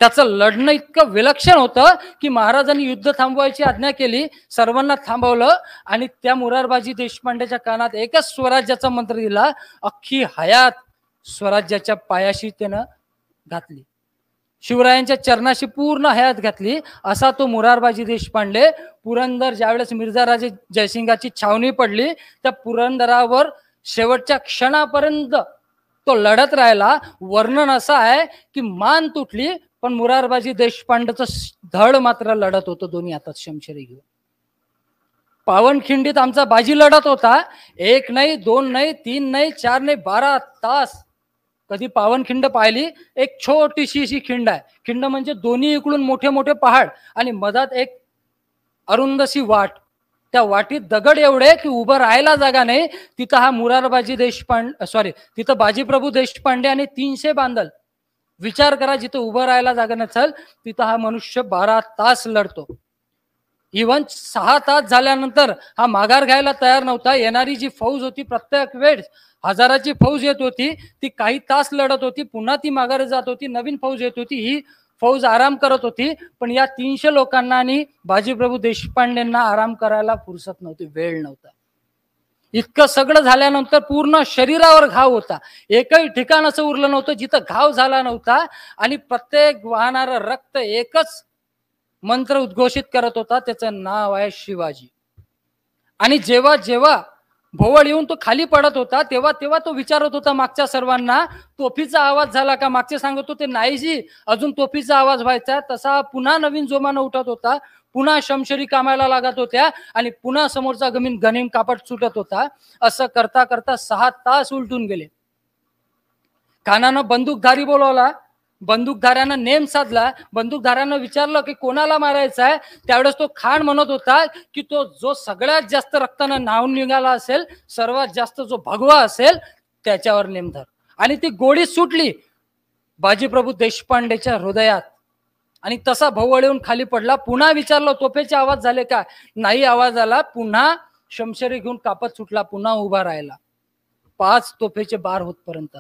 त्याचं लढणं इतकं विलक्षण होतं की महाराजांनी युद्ध थांबवायची आज्ञा केली, सर्वांना थांबवलं आणि त्या मुरारबाजी देशपांडेच्या कानात एकच स्वराज्याचा मंत्र दिला. अख्खी हयात स्वराज्याच्या पायाशी त्यानं घातली, शिवरायांच्या चरणाशी पूर्ण हयात घातली. असा तो मुरारबाजी देशपांडे. पुरंदर ज्यावेळेस मिर्झाराजे जयसिंगाची छावणी पडली, त्या पुरंदरावर शेवटच्या क्षणापर्यंत तो लढत राहिला. वर्णन असं आहे की मान तुटली पण मुरारबाजी देशपांडेचं धड मात्र लढत होतं, दोन्ही हातात शमशेरी घेऊन. पावनखिंडीत आमचा बाजी लढत होता, 1 नाही 2 नाही 3 नाही 4 नाही 12 तास. कधी पावनखिंड पाहिली? एक छोटीशी अशी खिंड आहे. खिंड म्हणजे दोन्ही इकडून मोठे मोठे पहाड आणि मधात एक अरुंदशी वाट. त्या वाटीत दगड एवढे की उभं राहायला जागा नाही. तिथं हा मुरारबाजी तिथं बाजीप्रभू देशपांडे आणि 300 बांदल. विचार करा, जिथं उभं राहायला जागा नसेल तिथं हा मनुष्य 12 तास लढतो. इव्हन 6 तास झाल्यानंतर हा माघार घ्यायला तयार नव्हता. येणारी जी फौज होती, प्रत्येक वेळेस हजाराची फौज येत होती, ती काही तास लढत होती, पुन्हा ती माघारी जात होती, नवीन फौज येत होती, ही फौज आराम करत होती. पण या 300 लोकांना आणि बाजीप्रभू देशपांडेंना आराम करायला फुरसत नव्हती, वेळ नव्हता. इतकं सगळं झाल्यानंतर पूर्ण शरीरावर घाव होता, एकही ठिकाण असं उरलं नव्हतं जिथं घाव झाला नव्हता. आणि प्रत्येक वाहणारं रक्त एकच मंत्र उद्घोषित करत होता, त्याचं नाव आहे शिवाजी. आणि जेव्हा जेव्हा भोवळ येऊन तो खाली पडत होता तेव्हा तेव्हा तो विचारत होता मागच्या सर्वांना, तोफीचा आवाज झाला का? मागचे सांगत होते नाहीजी, अजून तोफीचा आवाज व्हायचा. तसा पुन्हा नवीन जोमानं उठत होता, पुन्हा शमशेरी कामाला लागत होत्या आणि पुन्हा समोरचा गनिम कापट सुटत होता. असं करता करता 6 तास उलटून गेले. कानानं बंदूकधारी बोलवला, बंदूकधाऱ्यानं नेम साधला, बंदूकधाऱ्यानं विचारलं की कोणाला मारायचं आहे. त्यावेळेस तो खान म्हणत होता की तो जो सगळ्यात जास्त रक्तानं न्हावून निघाला असेल, सर्वात जास्त जो भगवा असेल त्याच्यावर नेम धर. आणि ती गोळी सुटली बाजीप्रभू देशपांडेच्या हृदयात आणि तसा भोवळ येऊन खाली पडला. पुन्हा विचारलं तोफेचे आवाज झाले का? नाही आवाज आला. पुन्हा शमशेरी घेऊन कापत सुटला, पुन्हा उभा राहिला. 5 तोफेचे बार होतपर्यंत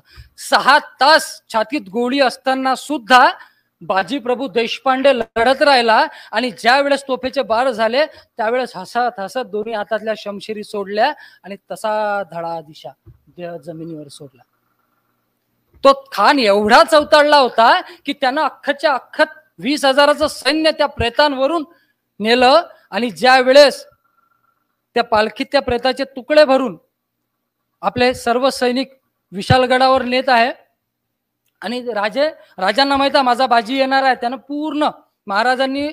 6 तास छातीत गोळी असताना सुद्धा बाजीप्रभू देशपांडे लढत राहिला आणि ज्या वेळेस तोफेचे बार झाले त्यावेळेस हसत हसत दोन्ही हातातल्या शमशिरी सोडल्या आणि तसा धडा दिशा जमिनीवर सोडला. तो खान एवढा चवताळला होता की त्यानं अख्खच्या अख्ख 20,000चं सैन्य त्या प्रेतांवरून नेलं आणि ज्या वेळेस त्या पालखीत त्या प्रेताचे तुकडे भरून आपले सर्व सैनिक विशालगडावर नेत आहे आणि राजांना माहित आहे माझा बाजी येणार आहे, त्यानं पूर्ण महाराजांनी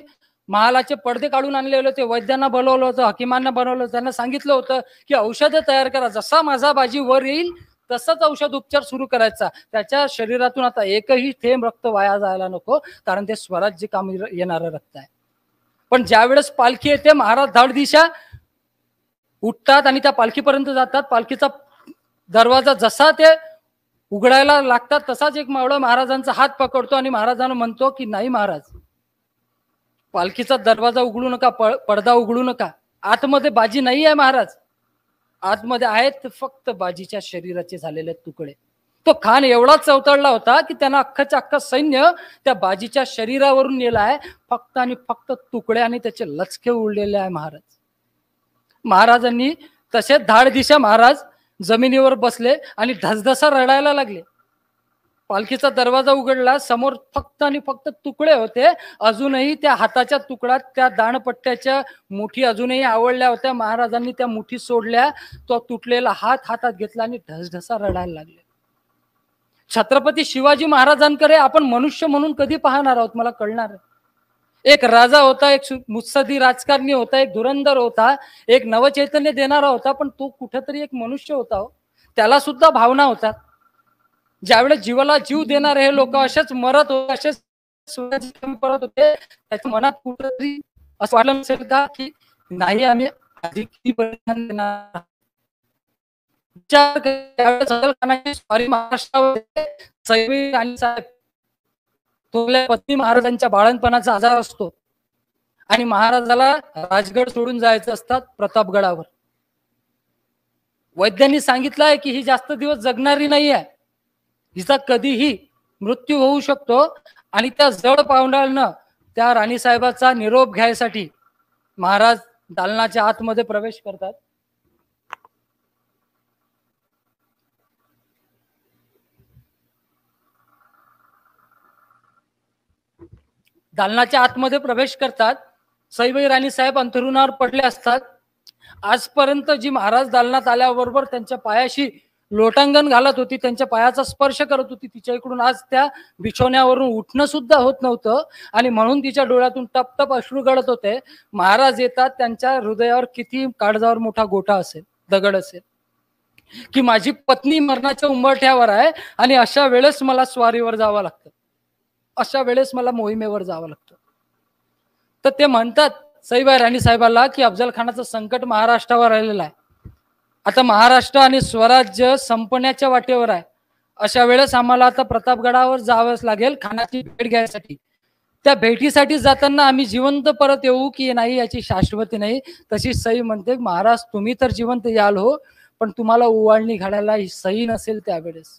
महालाचे पडदे काढून आणलेले होते, वैद्यांना बोलवलं होतं, हकीमांना बनवलं, त्यांना सांगितलं होतं की औषधं तयार करा, जसा माझा बाजी वर येईल तसंच औषध उपचार सुरू करायचा. त्याच्या शरीरातून आता एकही थेंब रक्त वाया जायला नको, कारण ते स्वराज्य काम येणारं रक्त आहे. पण ज्या वेळेस पालखी येते महाराज धाड दिशा उठतात आणि त्या पालखीपर्यंत जातात. पालखीचा दरवाजा जसा ते उघडायला लागतात तसाच एक मावळा महाराजांचा हात पकडतो आणि महाराजांना म्हणतो की नाही महाराज, पालखीचा दरवाजा उघडू नका, पडदा उघडू नका, आतमध्ये बाजी नाही आहे महाराज, आतमध्ये आहेत फक्त बाजीच्या शरीराचे झालेले तुकडे. तो खान एवढा चवतळला होता की त्यानं अख्खच्या अख्खं सैन्य त्या बाजीच्या शरीरावरून नेलं आहे, फक्त आणि फक्त तुकडे आणि त्याचे लचके उडलेले आहे. महाराजांनी तसे धाड दिशा महाराज जमिनीवर बसले आणि धसधसा रडायला लागले. पालखीचा दरवाजा उघडला, समोर फक्त आणि फक्त तुकडे होते. अजूनही त्या हाताच्या तुकड्यात त्या दाणपट्ट्याच्या मुठी अजूनही आवडल्या होत्या. महाराजांनी त्या मुठी सोडल्या, तो तुटलेला हात हातात घेतला आणि ढसढसा रडायला लागले. छत्रपती शिवाजी महाराजांकडे आपण मनुष्य म्हणून कधी पाहणार आहोत मला कळणार. एक राजा होता, एक मुत्सदी राजकारणी होता, एक धुरंधर होता, एक नवचैतन्य देणारा होता, पण तो कुठेतरी एक मनुष्य होता हो. त्याला सुद्धा भावना होता. ज्यावेळेस जीवाला जीव देणारे हे लोक असेच मरत होते, असेच परत होते, त्याच्या मनात कुठेतरी असं वाटलं नसेल का की नाही आम्ही अधिक बलिदान देणार. महाराष्ट्रावर आणि साहेब थोरल्या पत्नी महाराजांच्या बाळणपणाचा आजार असतो आणि महाराजाला राजगड सोडून जायचं असतात प्रतापगडावर. वैद्यांनी सांगितलं आहे की ही जास्त दिवस जगणारी नाही आहे, हिचा कधीही मृत्यू होऊ शकतो. आणि त्या जड पावलानं त्या राणीसाहेबाचा निरोप घ्यायसाठी महाराज दालनाच्या आतमध्ये प्रवेश करतात. दालनाच्या आतमध्ये प्रवेश करतात. सईबाई राणीसाहेब अंथरुणावर पडले असतात. आजपर्यंत जी महाराज दालनात आल्याबरोबर त्यांच्या पायाशी लोटांगण घालत होती, त्यांच्या पायाचा स्पर्श करत होती, तिच्या इकडून आज त्या बिछोण्यावरून उठणं सुद्धा होत नव्हतं आणि म्हणून तिच्या डोळ्यातून टप टप अश्रू गळत होते. महाराज येतात, त्यांच्या हृदयावर किती काळजावर मोठा गोठा असेल, दगड असेल की माझी पत्नी मरणाच्या उंबरठ्यावर आहे आणि अशा वेळेस मला स्वारीवर जावं लागतं, अशा वेळेस मला मोहिमेवर जावं लागतं. तर ते म्हणतात सईबाई राणीसाहेबाला की अफजल खानाचं संकट महाराष्ट्रावर आलेलं आहे, आता महाराष्ट्र आणि स्वराज्य संपण्याच्या वाटेवर आहे. अशा वेळेस आम्हाला आता प्रतापगडावर जावंच लागेल खानाची भेट घ्यायसाठी. त्या भेटीसाठी जाताना आम्ही जिवंत परत येऊ की नाही याची शाश्वती नाही. तशी सई म्हणते महाराज तुम्ही तर जिवंत याल हो, पण तुम्हाला ओवाळणी घालायला ही सई नसेल. त्यावेळेस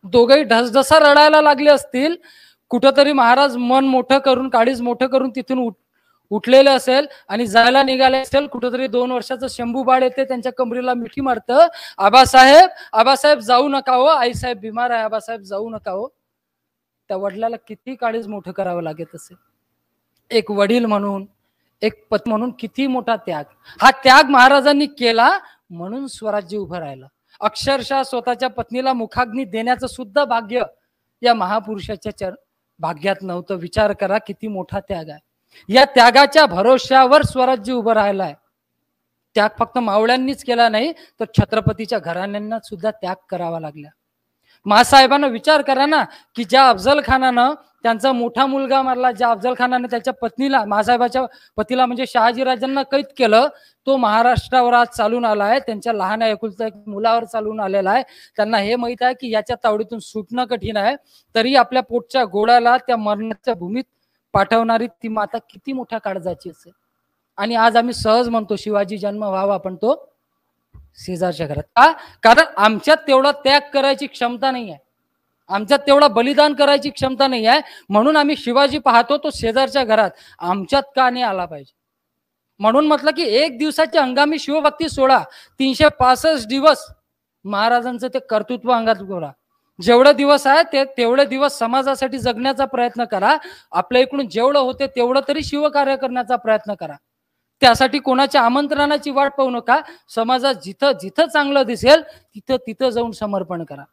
दोघेही ढसढसा रडायला लागले असतील. कुठंतरी महाराज मन मोठं करून, काळीज मोठं करून तिथून उठलेलं असेल आणि जायला निघाले असेल. कुठंतरी 2 वर्षाचं शंभू बाळ येते, त्यांच्या कमरेला मिठी मारतं, आबासाहेब जाऊ नका हो, आईसाहेब बिमार आहे, आबासाहेब जाऊ नका हो. त्या वडिलाला किती काळीज मोठं करावं लागत असेल. एक वडील म्हणून, एक पती म्हणून किती मोठा त्याग. हा त्याग महाराजांनी केला म्हणून स्वराज्य उभं राहिलं. अक्षरशः स्वतःच्या पत्नीला मुखाग्नी देण्याचं सुद्धा भाग्य या महापुरुषाच्या भाग्यात नव्हतं. विचार करा किती मोठा त्याग आहे. या त्यागाच्या भरोश्यावर स्वराज्य उभं राहिलं आहे. त्याग फक्त मावळ्यांनीच केला नाही, तर छत्रपतीच्या घराण्यांना सुद्धा त्याग करावा लागला. महासाहेबांना विचार करा ना की ज्या अफजल खानानं त्यांचा मोठा मुलगा मारला, ज्या अफजल खानाने त्याच्या पत्नीला, महासाहेबाच्या पतीला म्हणजे शहाजीराजांना कैद केलं, तो महाराष्ट्रावर आज चालून आला आहे. त्यांच्या लहान एकुलत्या एक मुलावर चालून आलेला आहे. त्यांना हे माहित आहे की याच्या तावडीतून सुटणं कठीण आहे, तरी आपल्या पोटच्या गोळ्याला त्या मरणाच्या भूमीत पाठवणारी ती माता किती मोठ्या काळजाची असेल. आणि आज आम्ही सहज म्हणतो शिवाजी जन्म व्हावा, पण तो शेजारच्या घरात. का? कारण आमच्यात तेवढा त्याग करायची क्षमता नाही आहे, आमच्यात तेवढा बलिदान करायची क्षमता नाही आहे. म्हणून आम्ही शिवाजी पाहतो तो शेजारच्या घरात, आमच्यात का नाही आला पाहिजे. म्हणून म्हटलं की एक दिवसाची हंगामी शिवभक्ती सोहळा 365 दिवस महाराजांचं ते कर्तृत्व अंगात गोरा. जेवढे दिवस आहे ते तेवढे दिवस समाजासाठी जगण्याचा प्रयत्न करा. आपल्या इकडून जेवढं होते तेवढं तरी शिवकार्य करण्याचा प्रयत्न करा. त्यासाठी कोणाच्या आमंत्रणाची वाट पाहू नका. समाजात जिथं जिथं चांगलं दिसेल तिथं तिथं जाऊन समर्पण करा.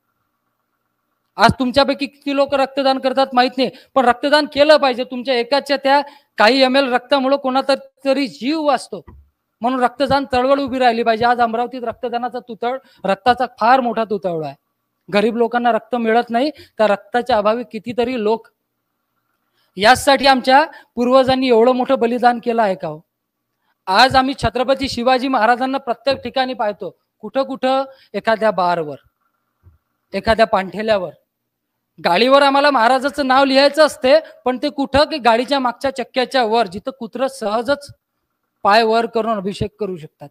आज तुमच्यापैकी किती लोक रक्तदान करतात माहित नाही, पण रक्तदान केलं पाहिजे. तुमच्या एकाच्या त्या काही ml रक्तामुळे कोणाचा तरी जीव वाचतो, म्हणून रक्तदान चळवळ उभी राहिली पाहिजे. आज अमरावतीत रक्तदानाचा रक्ताचा फार मोठा तुटवडा आहे. गरीब लोकांना रक्त मिळत नाही, त्या रक्ताच्या अभावी कितीतरी लोक. यासाठी आमच्या पूर्वजांनी एवढं मोठं बलिदान केलं आहे का हो? आज आम्ही छत्रपती शिवाजी महाराजांना प्रत्येक ठिकाणी पाहतो. कुठं कुठं? एखाद्या बारवर, एखाद्या पांठेल्यावर, गाडीवर आम्हाला महाराजाचं नाव लिहायचं असते, पण ते कुठं? की गाडीच्या मागच्या चक्क्याच्या वर, जिथं कुत्रं सहजच पाय वर करून अभिषेक करू शकतात.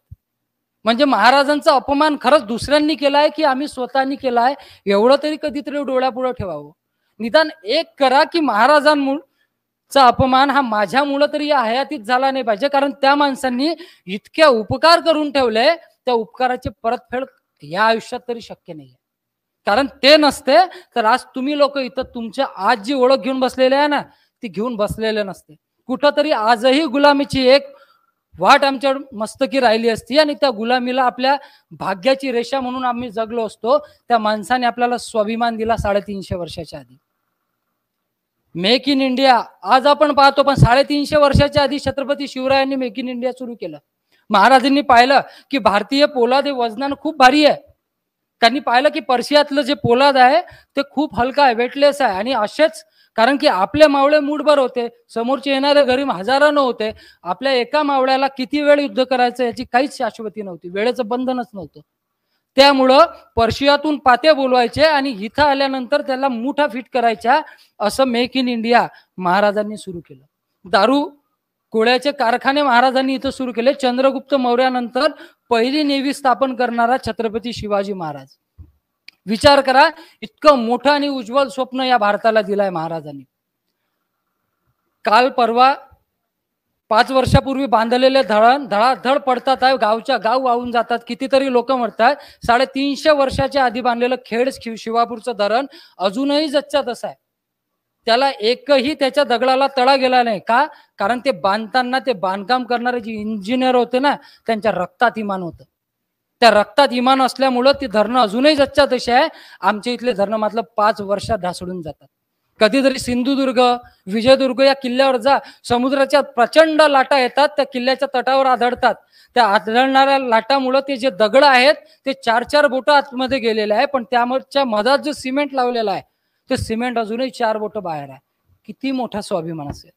म्हणजे महाराजांचा अपमान खरंच दुसऱ्यांनी केलाय की आम्ही स्वतःनी केलाय, एवढं तरी कधीतरी डोळ्यापुढे ठेवावं. निदान एक करा की महाराजांचा अपमान हा माझ्यामुळे तरी या हयातीत झाला नाही पाहिजे. कारण त्या माणसांनी इतक्या उपकार करून ठेवले, त्या उपकाराची परतफेड या आयुष्यात तरी शक्य नाही. कारण ते नसते तर आज तुम्ही लोक इथं तुमच्या आज जी ओळख घेऊन बसलेले आहे ना, ती घेऊन बसलेले नसते. कुठंतरी आजही गुलामीची एक वाट आमच्या मस्तकी राहिली असती आणि त्या गुलामीला आपल्या भाग्याची रेषा म्हणून आम्ही जगलो असतो. त्या माणसाने आपल्याला स्वाभिमान दिला 350 वर्षाच्या आधी. मेक इन इंडिया आज आपण पाहतो, पण 350 वर्षाच्या आधी छत्रपती शिवरायांनी मेक इन इंडिया सुरू केलं. महाराजांनी पाहिलं की भारतीय पोलाद हे वजनानं खूप भारी आहे. त्यांनी पाहिलं की पर्शियातलं जे पोलाद आहे ते खूप हलका आहे, वेटलेस आहे. आणि असेच कारण की आपले मावळे मूठभर होते, समोरचे येणारे गरीब हजारानं होते. आपल्या एका मावळ्याला किती वेळ युद्ध करायचं याची काहीच शाश्वती नव्हती, वेळेचं बंधनच नव्हतं. त्यामुळं पर्शियातून पाते बोलवायचे आणि इथं आल्यानंतर त्याला मुठा फिट करायच्या. असं मेक इन इंडिया महाराजांनी सुरू केलं. दारू गोळ्याचे कारखाने महाराजांनी इथं सुरू केले. चंद्रगुप्त मौर्यानंतर पहिली नेव्ही स्थापन करणारा छत्रपती शिवाजी महाराज. विचार करा, इतकं मोठं आणि उज्ज्वल स्वप्न या भारताला दिलंय महाराजांनी. काल परवा 5 वर्षापूर्वी बांधलेले धरण धडाधड पडतात आहे, गावच्या गाव वाहून जातात, कितीतरी लोक मरतात. 350 वर्षाच्या आधी बांधलेलं खेड शिवापूरचं धरण अजूनही जच्चा तसं आहे. त्याला एकही त्याच्या दगडाला तडा गेला नाही. का? कारण ते बांधताना ते बांधकाम करणारे जे इंजिनियर होते ना, त्यांच्या रक्तात इमान होतं. त्या रक्तात इमान असल्यामुळं ती धरणं अजूनही जच्च्या तशी आहे. आमच्या इथले धरणं मात्र 5 वर्षात ढासळून जातात. कधीतरी सिंधुदुर्ग, विजयदुर्ग या किल्ल्यावर जा, समुद्राच्या प्रचंड लाटा येतात, त्या किल्ल्याच्या तटावर आदळतात. त्या आदळणाऱ्या लाटामुळे ते जे दगड आहेत ते 4-4 बोटं आतमध्ये गेलेले आहे, पण त्याच्या मधात जो सिमेंट लावलेला आहे ते सिमेंट अजूनही 4 बोटं बाहेर आहे. किती मोठा स्वाभिमान असेल.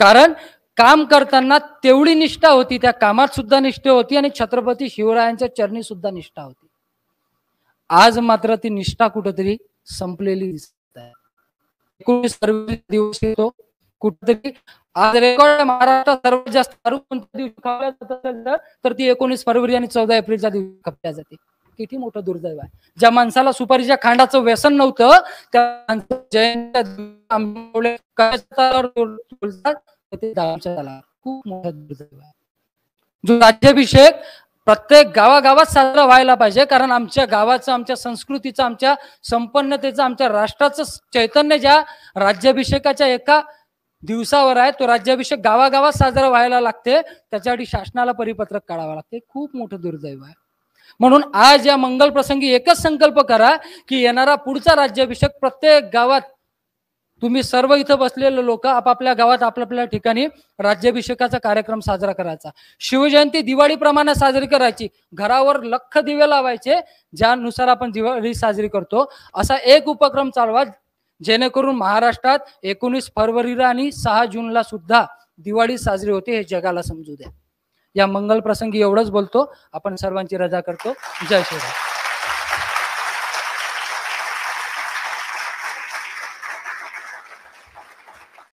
कारण काम करताना तेवढी निष्ठा होती, त्या कामात सुद्धा निष्ठा होती आणि छत्रपती शिवरायांच्या चरणी सुद्धा निष्ठा होती. आज मात्र ती निष्ठा कुठेतरी संपलेली दिसत आहे. 19 फरवरी दिवस येतो कुठेतरी. आज रेकॉर्ड महाराष्ट्रात सर्वात जास्त दारू कोणत्या दिवशी खाल्ल्या जातात तर ती 19 फरवरी आणि 14 एप्रिलच्या दिवशी खपल्या जाते. किती मोठं दुर्दैव आहे. ज्या माणसाला सुपारीच्या खांडाचं व्यसन नव्हतं त्या खूप मोठा दुर्दैव आहे. जो राज्याभिषेक प्रत्येक गावागावात साजरा व्हायला पाहिजे. कारण आमच्या गावाचं, आमच्या संस्कृतीचं, आमच्या संपन्नतेचं, आमच्या राष्ट्राचं चैतन्य ज्या राज्याभिषेकाच्या एका दिवसावर आहे, तो राज्याभिषेक गावागावात साजरा व्हायला लागते. त्याच्यासाठी शासनाला परिपत्रक काढावं लागते. खूप मोठं दुर्दैव आहे. म्हणून आज या मंगल प्रसंगी एकच संकल्प करा की येणारा पुढचा राज्याभिषेक प्रत्येक गावात तुम्ही सर्व इथं बसलेले लोक आपापल्या गावात आपल्या ठिकाणी राज्याभिषेकाचा कार्यक्रम साजरा करायचा. शिवजयंती दिवाळीप्रमाणे साजरी करायची. घरावर लख दिवे लावायचे, ज्यानुसार आपण दिवाळी साजरी करतो. असा एक उपक्रम चालवा जेणेकरून महाराष्ट्रात 19 फरवरीला आणि 6 जूनला सुद्धा दिवाळी साजरी होते, हे जगाला समजू द्या. या मंगल प्रसंगी एवढंच बोलतो. आपण सर्वांची रजा करतो. जय श्रीराम.